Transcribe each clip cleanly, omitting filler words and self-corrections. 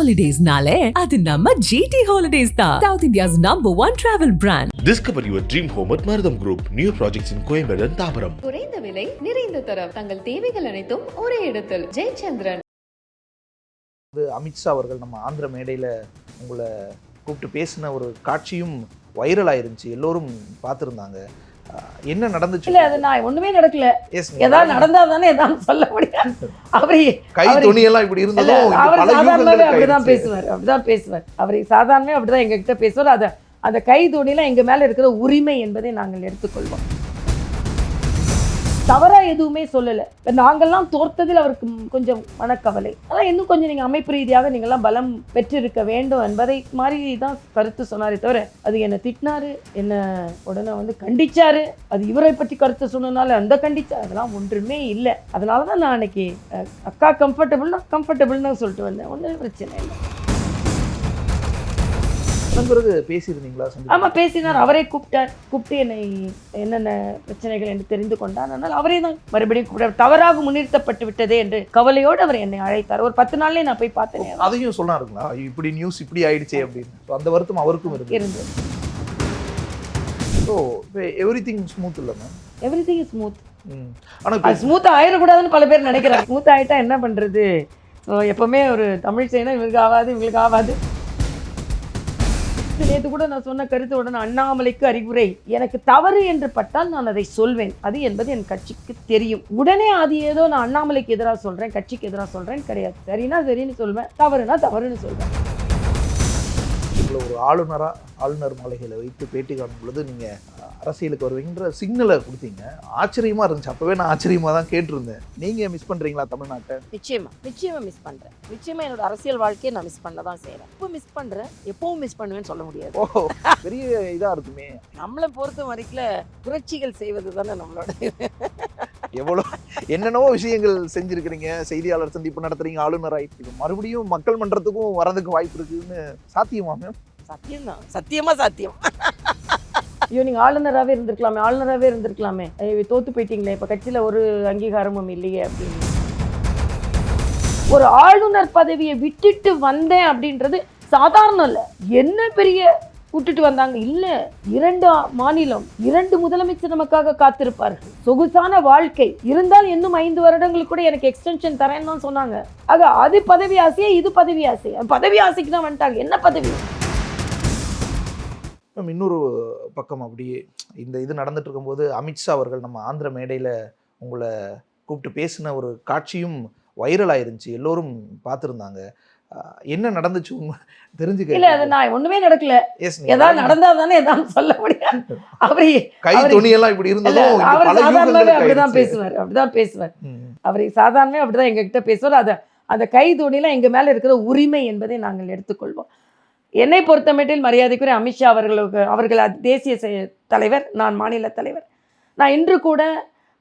Holidays-nale, adu namma GT Holidays da. South India's #1 travel brand. Discover your dream home at Marutham Group. New projects in Coimbatore and Thabaram. குறைந்த விலை நிறைந்த தரம் தங்கள் தேவைகள் அனைத்தும் ஒரே இடத்தில் ஜெயச்சந்திரன். அமித்ஷா அவர்கள் நம்ம ஆந்திர மேடையில் உங்களை கூப்பிட்டு பேசின ஒரு காட்சியும் வைரல் ஆயிருந்துச்சு, எல்லோரும் பார்த்துருந்தாங்க. என்ன நடந்துச்சு? இல்ல, அது நான் ஒண்ணுமே நடக்கல. ஏதாவது நடந்தா தானே ஏதாவது சொல்ல முடியும். அவரு கை துணியெல்லாம் இப்படி இருந்ததும் அவர் சாதாரணமாவே அப்படிதான் பேசுவார். அவரை சாதாரணமே அப்படிதான் எங்க கிட்ட பேசுவார். அந்த கை துணியெல்லாம் எங்க மேல இருக்கிற உரிமை என்பதை நாங்கள் எடுத்துக்கொள்வோம். தவறா எதுவுமே சொல்லலை. நாங்கள்லாம் தோர்த்ததில் அவருக்கு கொஞ்சம் மனக்கவலை. ஆனால் இன்னும் கொஞ்சம் நீங்கள் அமைப்பு ரீதியாக நீங்கள்லாம் பலம் பெற்றிருக்க வேண்டும் என்பதை மாதிரி தான் கருத்து சொன்னாரே தவிர, அது என்னை திட்டினாரு, என்ன உடனே கண்டிச்சாரு, அது இவரை பற்றி கருத்து சொன்னனால அந்த கண்டிச்சார், அதெல்லாம் ஒன்றுமே இல்லை. அதனால தான் நான் அன்னைக்கு அக்கா கம்ஃபர்டபுள்னு சொல்லிட்டு வந்தேன். ஒன்றும் பிரச்சனை இல்லை. பிறகு பேசியிருந்தீங்களா? ஆமாம், பேசினார். அவரே கூப்பிட்டு என்னை என்னென்ன பிரச்சனைகள் என்று தெரிந்து கொண்டார். அதனால் அவரே தான் மறுபடியும் கூப்பிட்டார். தவறாக முன்னிறுத்தப்பட்டு விட்டதே என்று கவலையோடு அவர் என்னை அழைத்தார். ஒரு 10 நாள்லேயே நான் போய் பார்த்தேன். அதையும் சொன்னாருங்களா, இப்படி நியூஸ் இப்படி ஆயிடுச்சே அப்படின்னு? அந்த வருத்தம் அவருக்கும் இருந்தது. ஸோ இப்போ எவ்ரிதிங் ஸ்மூத் இல்லை மேம்? Everything smooth. ஆனால் ஸ்மூத்தாக ஆயிடக்கூடாதுன்னு பல பேர் நினைக்கிறாங்க. ஸ்மூத் ஆகிட்டா என்ன பண்ணுறது? எப்போவுமே ஒரு தமிழ் செய்யணும், இவங்களுக்கு ஆகாது. நேற்று கூட நான் சொன்ன கருத்து உடனே அண்ணாமலைக்கு அறிவுரை, எனக்கு தவறு என்று பட்டால் நான் அதை சொல்வேன், அது என்பது என் கட்சிக்கு தெரியும். உடனே அது ஏதோ நான் அண்ணாமலைக்கு எதிராக சொல்றேன், கட்சிக்கு எதிராக சொல்றேன் கிடையாது. சரினா சரின்னு சொல்வேன், தவறுனா தவறுன்னு சொல்வேன். ஒரு ஆளுநர் மாளிகையில் வைத்து பேட்டி காணும் பொழுது நீங்க அரசியலுக்கு வருவீங்கன்ற சிக்னலை கொடுத்தீங்க. ஆச்சரியமா இருந்துச்சு. அப்பவே நான் ஆச்சரியமா தான் கேட்டிருந்தேன். நீங்க மிஸ் பண்றீங்களா தமிழ்நாட்டை? நிச்சயமா மிஸ் பண்றேன். நிச்சயமா என்னோட அரசியல் வாழ்க்கையை நான் மிஸ் பண்ண தான் செய்யறேன். இப்போ மிஸ் பண்றேன், எப்பவும் மிஸ் பண்ணுவேன்னு சொல்ல முடியாது. ஓ, பெரிய இதா இருக்குமே. நம்மளை பொறுத்த வரைக்கும் புரட்சிகள் செய்வது தானே நம்மளோட. எவ்வளோ என்னென்னவோ விஷயங்கள் செஞ்சிருக்கிறீங்க. செய்தியாளர் சந்திப்பு நடத்துறீங்க, ஆளுநர் ஆயிட்டு மறுபடியும் மக்கள் மன்றத்துக்கும் வரதுக்கு வாய்ப்பு இருக்குன்னு சாத்தியமா மேம்? சத்தியம்தான், சத்தியமா சாத்தியம். ஐயோ, நீங்க ஆளுநராகவே இருந்திருக்கலாமே, தோத்து போயிட்டீங்களே, இப்ப கட்சியில ஒரு அங்கீகாரமும் இல்லையே அப்படின்னு. ஒரு ஆளுநர் பதவியை விட்டுட்டு வந்தேன் அப்படின்றது சாதாரணம் இல்லை. என்ன பெரிய விட்டுட்டு வந்தாங்க இல்ல. 2 மாநிலம், 2 முதலமைச்சர் நமக்காக காத்திருப்பார்கள். சொகுசான வாழ்க்கை இருந்தால் இன்னும் 5 வருடங்களுக்கு கூட எனக்கு எக்ஸ்டென்ஷன் தரேன்னு தான் சொன்னாங்க. ஆக அது பதவி ஆசையா, இது பதவி ஆசையா? பதவி ஆசைக்கு தான் வந்துட்டாங்க. என்ன பதவி? இன்னொரு பக்கம் அப்படியே இந்த இது நடந்துட்டு இருக்கும்போது அமித்ஷா அவர்கள் நம்ம ஆந்திர மேடையில் உங்களை கூப்பிட்டு பேசின ஒரு காட்சியும் வைரல் ஆயிருந்துச்சு, எல்லோரும் பார்த்துருந்தாங்க. என்ன நடந்துச்சு தெரிஞ்சுக்க? இல்ல, அது நான் ஒண்ணுமே நடக்கல. ஏதாவது நடந்தா தானே ஏதாவது சொல்ல முடியும். அவரு கை துணியெல்லாம் இப்படி இருந்ததும் அவர் சாதாரணமாவே அப்படிதான் பேசுவார். அவரை சாதாரணமே அப்படிதான் எங்க கிட்ட பேசுவார். அந்த கை துணியெல்லாம் எங்க மேல இருக்கிற உரிமை என்பதை நாங்கள் எடுத்துக்கொள்வோம். என்னை பொறுத்தமட்டில் மரியாதைக்குரிய அமித்ஷா அவர்கள் தேசிய தலைவர், நான் மாநில தலைவர். நான் இன்று கூட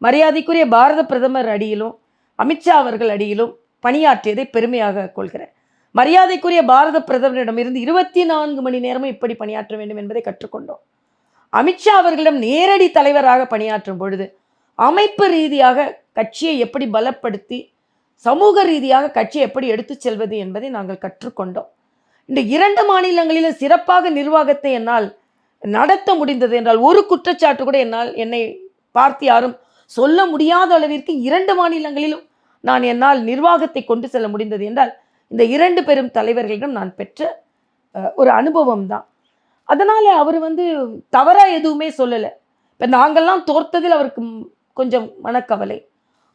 மரியாதைக்குரிய பாரத பிரதமர் அடியிலும் அமித்ஷா அவர்கள் அடியிலும் பணியாற்றியதை பெருமையாக கொள்கிறேன். மரியாதைக்குரிய பாரத பிரதமரிடமிருந்து 24 மணி நேரமும் இப்படி பணியாற்ற வேண்டும் என்பதை கற்றுக்கொண்டோம். அமித்ஷா அவர்களிடம் நேரடி தலைவராக பணியாற்றும் பொழுது அமைப்பு ரீதியாக கட்சியை எப்படி பலப்படுத்தி சமூக ரீதியாக கட்சியை எப்படி எடுத்து செல்வது என்பதை நாங்கள் கற்றுக்கொண்டோம். இந்த 2 மாநிலங்களிலும் சிறப்பாக நிர்வாகத்தை என்னால் நடத்த முடிந்தது என்றால் ஒரு குற்றச்சாட்டு கூட என்னை பார்த்து யாரும் சொல்ல முடியாத அளவிற்கு 2 மாநிலங்களிலும் என்னால் நிர்வாகத்தை கொண்டு செல்ல முடிந்தது என்றால் இந்த 2 பெரும் தலைவர்களிடம் நான் பெற்ற ஒரு அனுபவம் தான். அதனால அவர் தவறா எதுவுமே சொல்லலை. இப்போ நாங்கள்லாம் தோர்த்ததில் அவருக்கு கொஞ்சம் மனக்கவலை.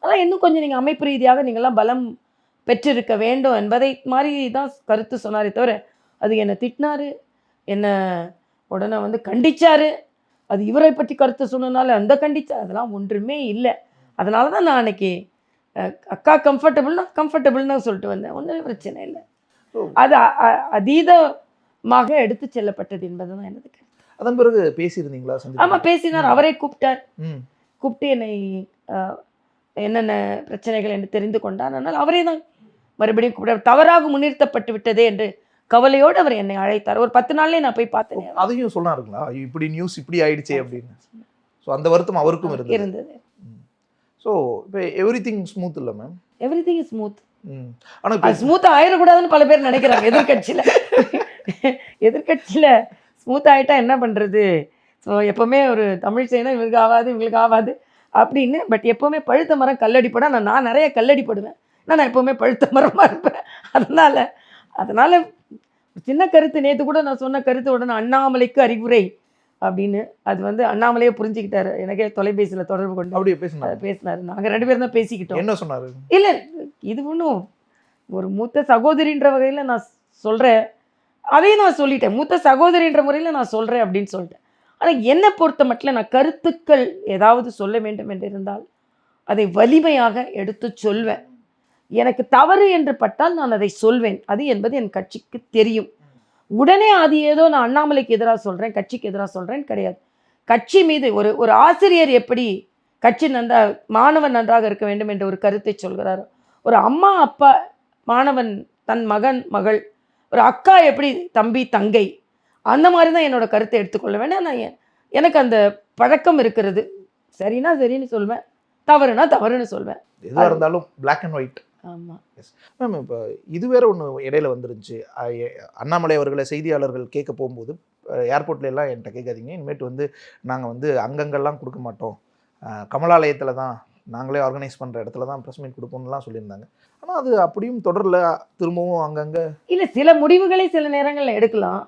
ஆனால் இன்னும் கொஞ்சம் நீங்கள் அமைப்பு ரீதியாக நீங்கள்லாம் பலம் பெற்றிருக்க வேண்டும் என்பதை மாதிரி தான் கருத்து சொன்னாரே தவிர, அது என்னை திட்டினாரு, என்ன உடனே கண்டிச்சாரு, அது இவரை பற்றி கருத்து சொன்னனால அந்த கண்டிச்சார், அதெல்லாம் ஒன்றுமே இல்லை. அதனால தான் நான் அன்னைக்கு அக்கா கம்ஃபர்டபுள்னு சொல்லிட்டு வந்தேன். ஒன்றும் பிரச்சனை இல்லை. அது அதீதமாக எடுத்து செல்லப்பட்டது என்பதுதான் எனது கருத்து. அதன் பிறகு பேசியிருந்தீங்களா? ஆமாம், பேசினார். அவரே கூப்பிட்டு என்னை என்னென்ன பிரச்சனைகள் என்று தெரிந்து கொண்டார். அதனால் அவரே தான் மறுபடியும் கூப்பிட்டார். தவறாக முன்னிறுத்தப்பட்டு விட்டதே என்று கவலையோடு அவர் என்னை அழைத்தார். ஒரு 10 நாள்லேயே நான் போய் பார்த்தேன். அதையும் சொன்னாருங்களா, இப்படி நியூஸ் இப்படி ஆயிடுச்சே அப்படின்னு? ஸோ அந்த வருத்தம் அவருக்கும் இருந்தது. ஸோ இப்போ எவ்ரிதிங் ஸ்மூத் இல்லை மேம்? Everything is smooth. ஆனா அது ஸ்மூத்தாக ஆயிடக்கூடாதுன்னு பல பேர் நினைக்கிறாங்க எதிர்கட்சியில் ஸ்மூத் ஆகிட்டா என்ன பண்ணுறது. ஸோ எப்போவுமே ஒரு தமிழ் செய்யணும் இவங்களுக்கு ஆகாது அப்படின்னு. பட் எப்போவுமே பழுத்த மரம் கல்லடிப்பட நான் நிறைய கல்லடிப்படுவேன். நான் எப்போவுமே பழுத்த மரமாக இருப்பேன். அதனால் சின்ன கருத்து நேற்று கூட நான் சொன்ன கருத்து உடனே அண்ணாமலைக்கு அறிவுரை அப்படின்னு அது வந்து அண்ணாமலையே புரிஞ்சுக்கிட்டாரு. எனக்கே தொலைபேசியில் தொடர்பு கொண்டு அப்படியே பேசினார். நாங்கள் 2 பேரும் தான் பேசிக்கிட்டோம். என்ன சொன்னார்? இல்லை இது ஒன்றும் ஒரு மூத்த சகோதரின்ற வகையில் நான் சொல்கிறேன், அதையும் நான் சொல்லிட்டேன். மூத்த சகோதரின்ற முறையில் நான் சொல்கிறேன் அப்படின்னு சொல்லிட்டேன். ஆனால் என்னை பொறுத்த மட்டும் நான் கருத்துக்கள் ஏதாவது சொல்ல வேண்டும் என்று இருந்தால் அதை வலிமையாக எடுத்து சொல்வேன். எனக்கு தவறு என்று பட்டால் நான் அதை சொல்வேன். அது என்பது என் கட்சிக்கு தெரியும். உடனே அது ஏதோ நான் அண்ணாமலைக்கு எதிராக சொல்கிறேன், கட்சிக்கு எதிராக சொல்கிறேன் கிடையாது. கட்சி மீது ஒரு ஆசிரியர் எப்படி கட்சி மாணவன் நன்றாக இருக்க வேண்டும் என்ற ஒரு கருத்தை சொல்கிறாரோ, ஒரு அம்மா அப்பா மாணவன் தன் மகன் மகள், ஒரு அக்கா எப்படி தம்பி தங்கை, அந்த மாதிரி தான் என்னோட கருத்தை எடுத்துக்கொள்ள வேண்டாம். நான் எனக்கு அந்த பழக்கம் இருக்கிறது. சரினா சரின்னு சொல்வேன், தவறுனா தவறுன்னு சொல்வேன். எதுவாக இருந்தாலும் பிளாக் அண்ட் ஒயிட். ஆமாம் மேம், இப்போ இது வேற ஒன்று இடையில வந்துருந்துச்சு. அண்ணாமலை அவர்களை செய்தியாளர்கள் கேட்க போகும்போது ஏர்போர்ட்ல எல்லாம் என்கிட்ட கேட்காதீங்க, இனிமேட்டு வந்து நாங்கள் வந்து அங்கங்கள்லாம் கொடுக்க மாட்டோம், கமலாலயத்தில் தான் நாங்களே ஆர்கனைஸ் பண்ணுற இடத்துல தான் ப்ரெஸ் மீட் கொடுப்போம்லாம் சொல்லியிருந்தாங்க. ஆனால் அது அப்படியும் தொடரல, திரும்பவும் அங்கங்கே இல்லை. சில முடிவுகளை சில நேரங்களில் எடுக்கலாம்.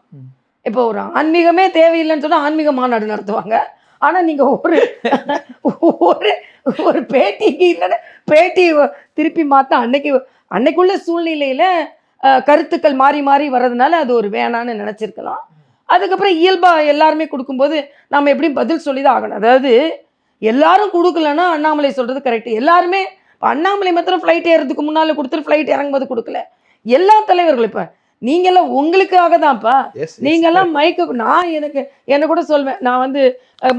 இப்போ ஒரு ஆன்மீகமே தேவையில்லைன்னு சொன்னால் ஆன்மீக மாநாடு நடத்துவாங்க. ஆனால் நீங்கள் ஒரு பேட்டிக்கு இல்லைன்னா பேட்டி திருப்பி மாற்ற அன்னைக்குள்ள சூழ்நிலையில் கருத்துக்கள் மாறி மாறி வர்றதுனால அது ஒரு வேணான்னு நினச்சிருக்கலாம். அதுக்கப்புறம் இயல்பாக எல்லாருமே கொடுக்கும்போது நம்ம எப்படியும் பதில் சொல்லி தான் ஆகணும். அதாவது எல்லாரும் கொடுக்கலன்னா அண்ணாமலை சொல்கிறது கரெக்டு. எல்லாருமே இப்போ அண்ணாமலை மாத்திரம் ஃப்ளைட் ஏறதுக்கு முன்னால் கொடுத்துட்டு ஃப்ளைட் இறங்கும்போது கொடுக்கல. எல்லா தலைவர்களும் இப்போ நீங்கள்லாம் உங்களுக்காக தான்ப்பா. நீங்கள்லாம் நான் என்ன கூட சொல்வேன். நான் வந்து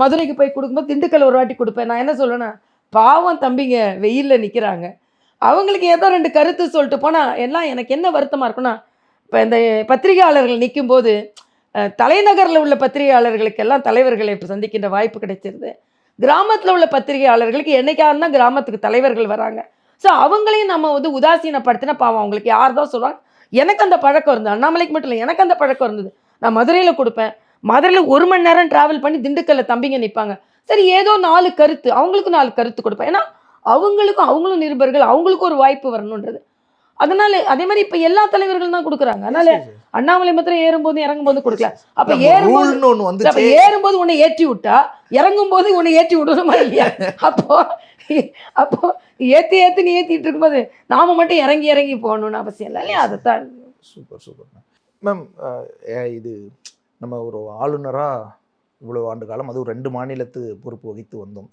மதுரைக்கு போய் கொடுக்கும்போது திண்டுக்கல் ஒரு வாட்டி கொடுப்பேன். நான் என்ன சொல்வேன்னா, பாவம் தம்பிங்க வெயிலில் நிற்கிறாங்க, அவங்களுக்கு ஏதோ 2 கருத்து சொல்லிட்டு போனால் எல்லாம் எனக்கு என்ன வருத்தமாக இருக்குன்னா, இப்போ இந்த பத்திரிகையாளர்கள் நிற்கும்போது தலைநகரில் உள்ள பத்திரிகையாளர்களுக்கெல்லாம் தலைவர்களை இப்போ சந்திக்கின்ற வாய்ப்பு கிடைச்சிருது. கிராமத்தில் உள்ள பத்திரிகையாளர்களுக்கு என்னைக்காவது தான் கிராமத்துக்கு தலைவர்கள் வராங்க. ஸோ அவங்களையும் நம்ம வந்து உதாசீனப்படுத்தினா பாவம் அவங்களுக்கு யார் தான் சொல்கிறாங்க. எனக்கு அந்த பழக்கம் இருந்தது, அண்ணாமலைக்கு மட்டும் இல்லை, எனக்கு அந்த பழக்கம் இருந்தது. நான் மதுரையில் கொடுப்பேன். மதுரையில் 1 மணி நேரம் ட்ராவல் பண்ணி திண்டுக்கல்ல தம்பிங்க நிற்பாங்க. சரி ஏதோ 4 கருத்து, அவங்களுக்கும் 4 கருத்து கொடுப்பேன். ஏன்னா அவங்களும் நிருபர்கள், அவங்களுக்கும் ஒரு வாய்ப்பு வரணுன்றது. அதனால அதே மாதிரி இப்போ எல்லா தலைவர்களும் தான் கொடுக்குறாங்க. அதனால அண்ணாமலை மாத்திரம் ஏறும்போது இறங்கும்போது கொடுக்கல. அப்போ ஏறும்போது உன்னை ஏற்றி விட்டா இறங்கும்போது உன்னை ஏற்றி விடணுமா இல்லையா? அப்போ ஏற்றி நீ ஏற்றிட்டு இருக்கும்போது நாம மட்டும் இறங்கி போகணும்னு அவசியம் இல்லை இல்லையா? அதைத்தான். Super ma'am. இது நம்ம ஒரு ஆளுநராக இவ்வளோ ஆண்டு காலம், அதுவும் 2 மாநிலத்து பொறுப்பு வகித்து வந்தோம்.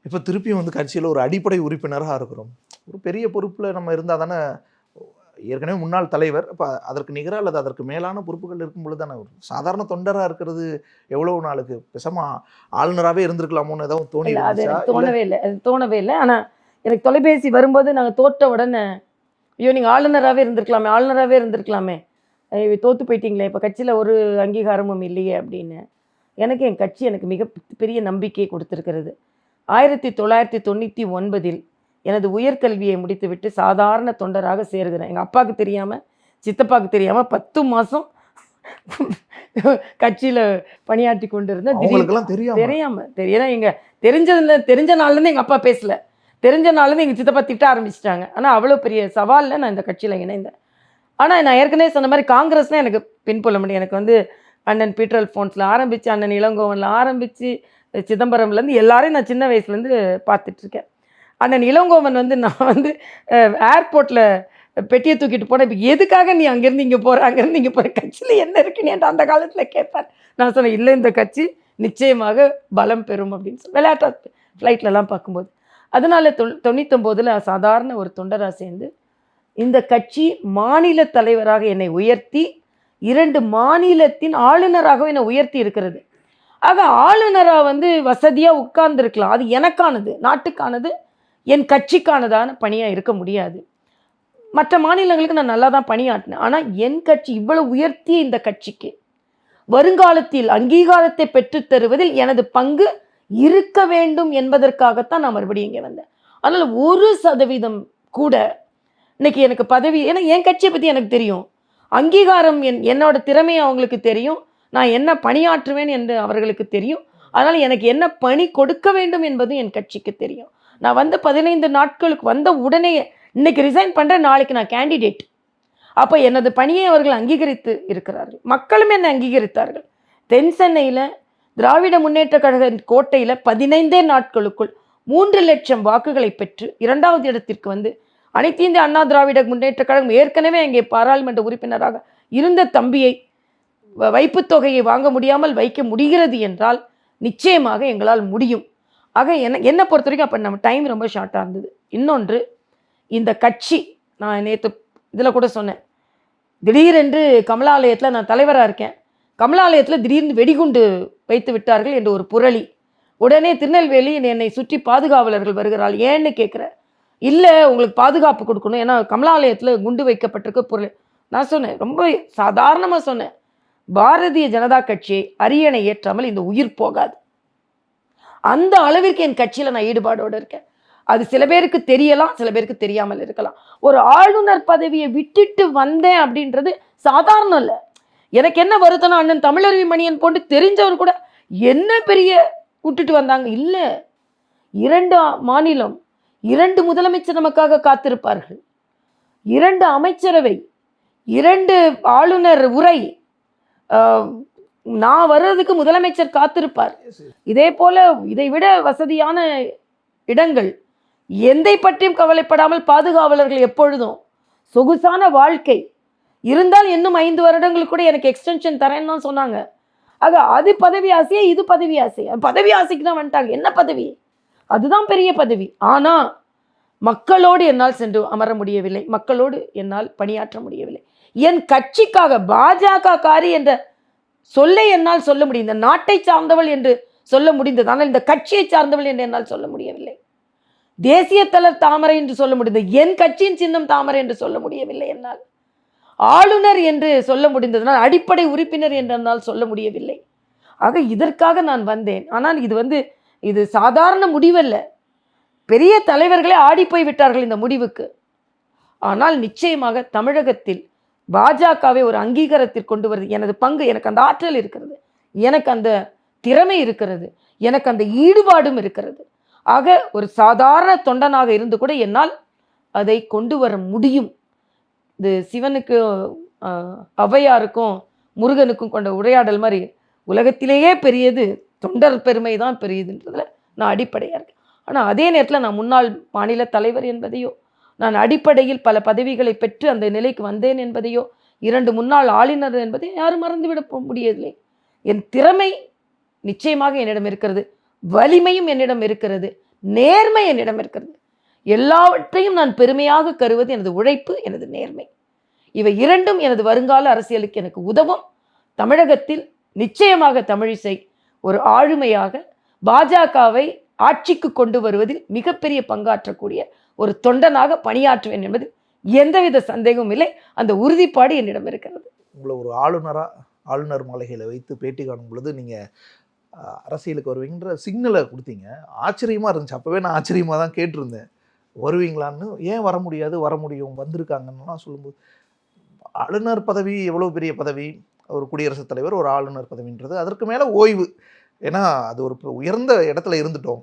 இப்போ திருப்பியும் வந்து கட்சியில் ஒரு அடிப்படை உறுப்பினராக இருக்கிறோம். ஒரு பெரிய பொறுப்பில் நம்ம இருந்தால் தானே, ஏற்கனவே முன்னாள் தலைவர், இப்போ அதற்கு நிகராக அல்லது அதற்கு மேலான பொறுப்புகள் இருக்கும் பொழுது தானே ஒரு சாதாரண தொண்டராக இருக்கிறது எவ்வளவு நாளுக்கு பேசாம ஆளுநராகவே இருந்திருக்கலாமோன்னு ஏதாவது தோணவே இல்லை. ஆனால் எனக்கு தொலைபேசி வரும்போது நாங்கள் தோற்ற உடனே, ஐயோ நீங்கள் ஆளுநராகவே இருந்திருக்கலாமே, தோற்று போயிட்டீங்களே, இப்போ கட்சியில் ஒரு அங்கீகாரமும் இல்லையே அப்படின்னு. என் கட்சி எனக்கு மிகப்பெரிய நம்பிக்கையை கொடுத்துருக்கிறது. 1999 எனது உயர்கல்வியை முடித்துவிட்டு சாதாரண தொண்டராக சேருகிறேன். எங்கள் அப்பாவுக்கு தெரியாமல், சித்தப்பாவுக்கு தெரியாமல் 10 மாதம் கட்சியில் பணியாற்றி கொண்டு இருந்தேன். தெரியாமல் எங்கள் தெரிஞ்ச நாள்லேருந்து எங்கள் அப்பா பேசலை, தெரிஞ்ச நாள்லேருந்து எங்கள் சித்தப்பா திட்ட ஆரம்பிச்சிட்டாங்க. ஆனால் அவ்வளோ பெரிய சவாலில் நான் இந்த கட்சியில் இணைந்தேன். ஆனால் நான் ஏற்கனவே சொன்ன மாதிரி காங்கிரஸ்னால் எனக்கு பின்புல முடியும். எனக்கு வந்து அண்ணன் பீட்டர் அல்ஃபோன்ஸில் ஆரம்பித்து, அண்ணன் இளங்கோவனில் ஆரம்பித்து, சிதம்பரம்லேருந்து எல்லாரையும் நான் சின்ன வயசுலேருந்து பார்த்துட்ருக்கேன். அண்ணன் இளங்கோவன் வந்து நான் வந்து ஏர்போர்ட்டில் பெட்டியை தூக்கிட்டு போனேன். இப்போ எதுக்காக நீ அங்கேருந்து இங்கே போகிற கட்சியில் என்ன இருக்குன்னு என்கிட்ட அந்த காலத்தில் கேட்பார். நான் சொன்னேன், இல்லை இந்த கட்சி நிச்சயமாக பலம் பெறும் அப்படின்னு சொல்லி விளையாட்டு ஃப்ளைட்லலாம் பார்க்கும்போது. அதனால் 99 சாதாரண ஒரு தொண்டராக சேர்ந்து இந்த கட்சி மாநில தலைவராக என்னை உயர்த்தி 2 மாநிலத்தின் ஆளுநராகவும் என்னை உயர்த்தி இருக்கிறது. ஆக ஆளுநராக வந்து வசதியாக உட்கார்ந்துருக்கலாம். அது எனக்கானது, நாட்டுக்கானது, என் கட்சிக்கானதான பணியாக இருக்க முடியாது. மற்ற மாநிலங்களுக்கு நான் நல்லா தான் பணியாற்றினேன். ஆனால் என் கட்சி இவ்வளவு உயர்த்திய இந்த கட்சிக்கு வருங்காலத்தில் அங்கீகாரத்தை பெற்றுத்தருவதில் எனது பங்கு இருக்க வேண்டும் என்பதற்காகத்தான் நான் மறுபடியும் இங்கே வந்தேன். அதனால் 1% கூட இன்னைக்கு எனக்கு பதவி, ஏன்னா என் கட்சியை பற்றி எனக்கு தெரியும், அங்கீகாரம் என்னோட திறமையை அவங்களுக்கு தெரியும், நான் என்ன பணியாற்றுவேன் என்று அவர்களுக்கு தெரியும். அதனால் எனக்கு என்ன பணி கொடுக்க வேண்டும் என்பது என் கட்சிக்கு தெரியும். நான் வந்து 15 நாட்களுக்கு வந்த உடனே இன்னைக்கு ரிசைன் பண்ணுறேன், நாளைக்கு நான் கேண்டிடேட். அப்போ எனது பணியை அவர்கள் அங்கீகரித்து இருக்கிறார்கள், மக்களும் என்னை அங்கீகரித்தார்கள். தென் சென்னையில் திராவிட முன்னேற்ற கழக கோட்டையில் 15 நாட்களுக்குள் 3 லட்சம் வாக்குகளை பெற்று 2வது இடத்திற்கு வந்து அனைத்து இந்திய அண்ணா திராவிட முன்னேற்ற கழகம் ஏற்கனவே இங்கே பாராளுமன்ற உறுப்பினராக இருந்த தம்பியை வைப்புத் தொகையை வாங்க முடியாமல் வைக்க முடிகிறது என்றால் நிச்சயமாக எங்களால் முடியும். ஆக என்னை பொறுத்த வரைக்கும் அப்போ நம்ம டைம் ரொம்ப ஷார்ட்டாக இருந்தது. இன்னொன்று, இந்த கட்சி, நான் நேற்று இதில் கூட சொன்னேன், திடீரென்று கமலாலயத்தில் நான் தலைவராக இருக்கேன், கமலாலயத்தில் திடீர்னு வெடிகுண்டு வைத்து விட்டார்கள் என்று ஒரு புரளி. உடனே திருநெல்வேலி என்னை சுற்றி பாதுகாவலர்கள் வருகிறாள். ஏன்னு கேட்குற, இல்லை உங்களுக்கு பாதுகாப்பு கொடுக்கணும், ஏன்னா கமலாலயத்தில் குண்டு வைக்கப்பட்டிருக்க பொருள். நான் சொன்னேன், ரொம்ப சாதாரணமாக சொன்னேன், பாரதிய ஜனதா கட்சியை அரியணை ஏற்றாமல் இந்த உயிர் போகாது. அந்த அளவிற்கு என் கட்சியில் நான் ஈடுபாடோடு இருக்கேன். அது சில பேருக்கு தெரியலாம், சில பேருக்கு தெரியாமல் இருக்கலாம். ஒரு ஆளுநர் பதவியை விட்டுட்டு வந்தேன் அப்படின்றது சாதாரணம் இல்லை. எனக்கு என்ன வருத்தம்னா, அண்ணன் தமிழருவி மணியன் போட்டு தெரிஞ்சவர் கூட என்ன பெரிய விட்டுட்டு வந்தாங்க. இல்லை, 2 மாநிலம், 2 முதலமைச்சர் நமக்காக காத்திருப்பார்கள், 2 அமைச்சரவை, 2 ஆளுநர் உரை, நான் வர்றதுக்கு முதலமைச்சர் காத்திருப்பார். இதே போல இதை விட வசதியான இடங்கள், எதை பற்றியும் கவலைப்படாமல் பாதுகாவலர்கள் எப்பொழுதும் சொகுசான வாழ்க்கை இருந்தால் இன்னும் 5 வருடங்கள் கூட எனக்கு எக்ஸ்டென்ஷன் தரேன்னு தான் சொன்னாங்க. ஆக அது பதவி ஆசையா, இது பதவி ஆசையா? பதவி ஆசைக்கு தான் வந்துட்டாங்க. என்ன பதவி? அதுதான் பெரிய பதவி. ஆனால் மக்களோடு என்னால் சென்று அமர முடியவில்லை, மக்களோடு என்னால் பணியாற்ற முடியவில்லை. என் கட்சிக்காக பாஜக காரி என்ற சொல்லை என்னால் சொல்ல முடியும், இந்த நாட்டை சார்ந்தவள் என்று சொல்ல முடிந்தது. ஆனால் இந்த கட்சியை சார்ந்தவள் என்று என்னால் சொல்ல முடியவில்லை. தேசிய தளர் தாமரை என்று சொல்ல முடிந்தது, என் கட்சியின் சின்னம் தாமரை என்று சொல்ல முடியவில்லை என்னால். ஆளுநர் என்று சொல்ல முடிந்ததனால் அடிப்படை உறுப்பினர் என்று என்னால் சொல்ல முடியவில்லை. ஆக இதற்காக நான் வந்தேன். ஆனால் இது சாதாரண முடிவல்ல. பெரிய தலைவர்களே ஆடி போய் விட்டார்கள் இந்த முடிவுக்கு. ஆனால் நிச்சயமாக தமிழகத்தில் பாஜகவை ஒரு அங்கீகாரத்தில் கொண்டு வருது எனது பங்கு. எனக்கு அந்த ஆற்றல் இருக்கிறது, எனக்கு அந்த திறமை இருக்கிறது, எனக்கு அந்த ஈடுபாடும் இருக்கிறது. ஆக ஒரு சாதாரண தொண்டனாக இருந்து கூட என்னால் அதை கொண்டு வர முடியும். இது சிவனுக்கு ஔவையாருக்கும் முருகனுக்கும் கொண்ட உரையாடல் மாதிரி, உலகத்திலேயே பெரியது தொண்டர் பெருமை தான் பெரியதுன்றதுல நான் அடிப்படையாக இருக்கேன். ஆனால் அதே நேரத்தில் நான் முன்னாள் மாநில தலைவர் என்பதையோ, நான் அடிப்படையில் பல பதவிகளை பெற்று அந்த நிலைக்கு வந்தேன் என்பதையோ, 2 முன்னாள் ஆளுநர் என்பதை யாரும் மறந்துவிட முடியவில்லை. என் திறமை நிச்சயமாக என்னிடம் இருக்கிறது, வலிமையும் என்னிடம் இருக்கிறது, நேர்மை என்னிடம் இருக்கிறது. எல்லாவற்றையும் நான் பெருமையாக கருவது எனது உழைப்பு, எனது நேர்மை. இவை 2ம் எனது வருங்கால அரசியலுக்கு எனக்கு உதவும். தமிழகத்தில் நிச்சயமாக தமிழிசை ஒரு ஆளுமையாக பாஜகவை ஆட்சிக்கு கொண்டு வருவதில் மிகப்பெரிய பங்காற்றக்கூடிய ஒரு தொண்டனாக பணியாற்றுவேன் என்பது எந்தவித சந்தேகமும் இல்லை. அந்த உறுதிப்பாடு என்னிடம் இருக்கிறது. உங்களை ஒரு ஆளுநர் மாளிகையில் வைத்து பேட்டி காணும் பொழுது நீங்கள் அரசியலுக்கு வருவீங்கன்ற சிக்னலை கொடுத்தீங்க. ஆச்சரியமாக இருந்துச்சு. அப்போவே நான் ஆச்சரியமாக தான் கேட்டிருந்தேன், வருவீங்களான்னு. ஏன் வர முடியாது, வர முடியும், வந்திருக்காங்கன்னு சொல்லும்போது, ஆளுநர் பதவி எவ்வளோ பெரிய பதவி, ஒரு குடியரசுத் தலைவர் ஒரு ஆளுநர் பதவின்றது, அதற்கு மேலே ஓய்வு. ஏன்னா அது ஒரு உயர்ந்த இடத்துல இருந்துட்டோம்,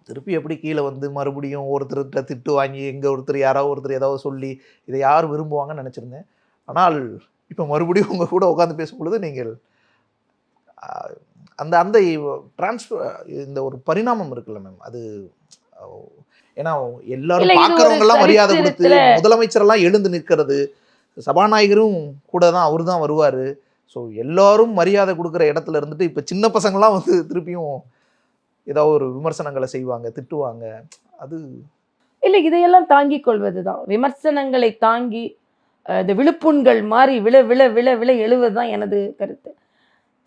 திருப்பி எப்படி கீழே வந்து மறுபடியும் ஒருத்தர்கிட்ட திட்டு வாங்கி எங்கே ஒருத்தர் ஏதாவது சொல்லி இதை யார் விரும்புவாங்கன்னு நினச்சிருந்தேன். ஆனால் இப்போ மறுபடியும் உங்கள் கூட உட்காந்து பேசும்பொழுது நீங்கள் அந்த அந்த இந்த ஒரு பரிணாமம் இருக்குல்ல மேம், அது ஏன்னா எல்லாரும் பார்க்குறவங்கெல்லாம் மரியாதை கொடுத்து முதலமைச்சரெல்லாம் எழுந்து நிற்கிறது, சபாநாயகரும் கூட தான், அவரு தான் வருவார். ஸோ எல்லாரும் மரியாதை கொடுக்குற இடத்துல இருந்துட்டு இப்போ சின்ன பசங்களாம் வந்து திருப்பியும் ஏதாவது ஒரு விமர்சனங்களை செய்வாங்க, திட்டுவாங்க. அது இல்லை, இதையெல்லாம் தாங்கி கொள்வது தான். விமர்சனங்களை தாங்கி இந்த விழுப்புண்கள் மாதிரி விழ விழ விழ விழ எழுவது தான் எனது கருத்து.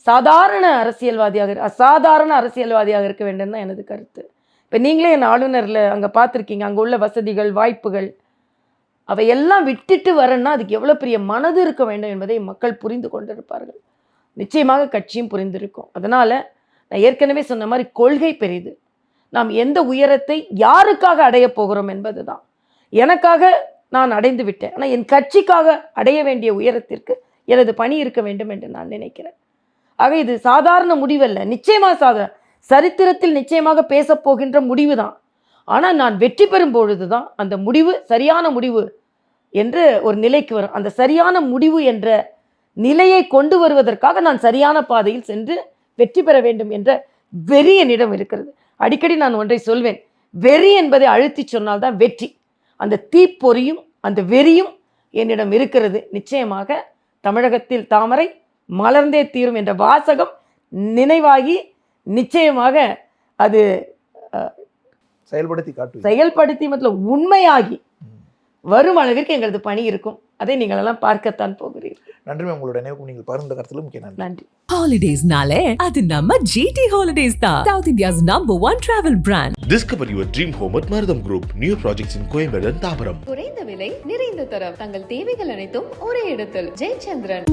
அசாதாரண அரசியல்வாதியாக இருக்க வேண்டும் தான் எனது கருத்து. இப்போ நீங்களே என் ஆளுநரில் அங்கே பார்த்துருக்கீங்க, அங்கே உள்ள வசதிகள், வாய்ப்புகள், அவையெல்லாம் விட்டுட்டு வரேன்னா அதுக்கு எவ்வளோ பெரிய மனது இருக்க வேண்டும் என்பதை மக்கள் புரிந்து கொண்டிருப்பார்கள். நிச்சயமாக கட்சியும் புரிந்திருக்கும். அதனால் நான் ஏற்கனவே சொன்ன மாதிரி கொள்கை பெரிது. நாம் எந்த உயரத்தை யாருக்காக அடைய போகிறோம் என்பது தான். எனக்காக நான் அடைந்து விட்டேன். ஆனால் என் கட்சிக்காக அடைய வேண்டிய உயரத்திற்கு எனது பணி இருக்க வேண்டும் என்று நான் நினைக்கிறேன். ஆக இது சாதாரண முடிவல்ல, நிச்சயமாக சரித்திரத்தில் நிச்சயமாக பேசப்போகின்ற முடிவு தான். ஆனால் நான் வெற்றி பெறும் பொழுது தான் அந்த முடிவு சரியான முடிவு என்று ஒரு நிலைக்கு வரும். அந்த சரியான முடிவு என்ற நிலையை கொண்டு வருவதற்காக நான் சரியான பாதையில் சென்று வெற்றி பெற வேண்டும் என்ற வெறி என்னிடம் இருக்கிறது. அடிக்கடி நான் ஒன்றை சொல்வேன், வெறி என்பதை அழுத்தி சொன்னால்தான் வெற்றி. அந்த தீப்பொறியும் அந்த வெறியும் என்னிடம் இருக்கிறது. நிச்சயமாக தமிழகத்தில் தாமரை மலர்ந்தே தீரும் என்ற வாசகம் நினைவாகி நிச்சயமாக அது செயல்படுத்தி மற்றும் உண்மையாகி வரும் அளவிற்கு எங்களது பணி இருக்கும். அதை நீங்கள் எல்லாம் பார்க்கத்தான் போகிறீர்கள். நன்றி. உங்களுடைய நினைவுக்கு நீங்கள் பகிர்ந்த கருத்துல முக்கிய நன்றி. Holidays-நாலே அது நம்ம GT Holidays தான். South India's #1 travel brand. Discover your dream home at Marutham Group. New projects in Coimbatore and Thabaram. குறைந்த விலை நிறைந்த தரம் தங்கள் தேவைகள் அனைத்தும் ஒரே இடத்தில் ஜெயச்சந்திரன்.